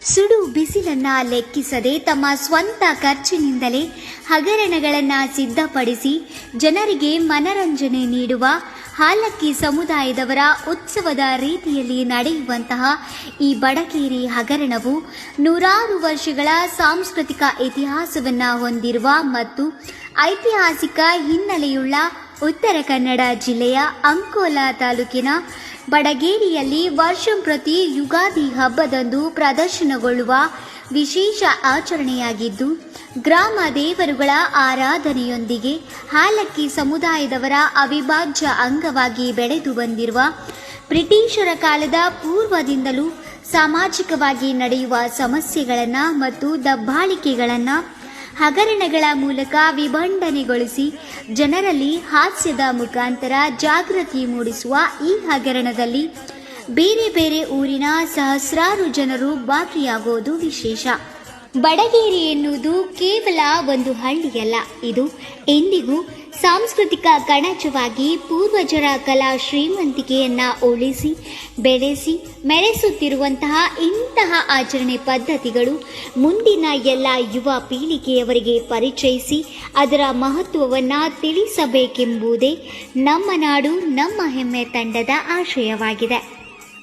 ಸುಡು ಬಿಸಿಲನ್ನ ಲೆಕ್ಕಿಸದೆ ತಮ್ಮ ಸ್ವಂತ ಖರ್ಚಿನಿಂದಲೇ ಹಗರಣಗಳನ್ನು ಸಿದ್ಧಪಡಿಸಿ ಜನರಿಗೆ ಮನರಂಜನೆ ನೀಡುವ ಹಾಲಕ್ಕಿ ಸಮುದಾಯದವರ ಉತ್ಸವದ ರೀತಿಯಲ್ಲಿ ನಡೆಯುವಂತಹ ಈ ಬಡಗೇರಿ ಹಗರಣವು ನೂರಾರು ವರ್ಷಗಳ ಸಾಂಸ್ಕೃತಿಕ ಇತಿಹಾಸವನ್ನು ಹೊಂದಿರುವ ಮತ್ತು ಐತಿಹಾಸಿಕ ಹಿನ್ನೆಲೆಯುಳ್ಳ ಉತ್ತರ ಕನ್ನಡ ಜಿಲ್ಲೆಯ ಅಂಕೋಲಾ ತಾಲೂಕಿನ ಬಡಗೇರಿಯಲ್ಲಿ ವರ್ಷಂಪ್ರತಿ ಯುಗಾದಿ ಹಬ್ಬದಂದು ಪ್ರದರ್ಶನಗೊಳ್ಳುವ ವಿಶೇಷ ಆಚರಣೆಯಾಗಿದ್ದು, ಗ್ರಾಮ ದೇವರುಗಳ ಆರಾಧನೆಯೊಂದಿಗೆ ಹಾಲಕ್ಕಿ ಸಮುದಾಯದವರ ಅವಿಭಾಜ್ಯ ಅಂಗವಾಗಿ ಬೆಳೆದು ಬಂದಿರುವ ಬ್ರಿಟಿಷರ ಕಾಲದ ಪೂರ್ವದಿಂದಲೂ ಸಾಮಾಜಿಕವಾಗಿ ನಡೆಯುವ ಸಮಸ್ಯೆಗಳನ್ನು ಮತ್ತು ದಬ್ಬಾಳಿಕೆಗಳನ್ನು ಹಗರಣಗಳ ಮೂಲಕ ವಿಭಂಡನೆಗೊಳಿಸಿ ಜನರಲ್ಲಿ ಹಾಸ್ಯದ ಮುಖಾಂತರ ಜಾಗೃತಿ ಮೂಡಿಸುವ ಈ ಹಗರಣದಲ್ಲಿ ಬೇರೆ ಬೇರೆ ಊರಿನ ಸಹಸ್ರಾರು ಜನರು ಭಾಗಿಯಾಗುವುದು ವಿಶೇಷ. ಬಡಗೇರಿ ಎನ್ನುವುದು ಕೇವಲ ಒಂದು ಹಳ್ಳಿಯಲ್ಲ, ಇದು ಎಂದಿಗೂ ಸಾಂಸ್ಕೃತಿಕ ಕಣಜವಾಗಿ ಪೂರ್ವಜರ ಕಲಾ ಶ್ರೀಮಂತಿಕೆಯನ್ನು ಉಳಿಸಿ ಬೆಳೆಸಿ ಮೆರೆಸುತ್ತಿರುವಂತಹ ಇಂತಹ ಆಚರಣೆ ಪದ್ಧತಿಗಳು ಮುಂದಿನ ಎಲ್ಲ ಯುವ ಪೀಳಿಗೆಯವರಿಗೆ ಪರಿಚಯಿಸಿ ಅದರ ಮಹತ್ವವನ್ನು ತಿಳಿಸಬೇಕೆಂಬುದೇ ನಮ್ಮ ನಾಡು ನಮ್ಮ ಹೆಮ್ಮೆ ತಂಡದ ಆಶಯವಾಗಿದೆ.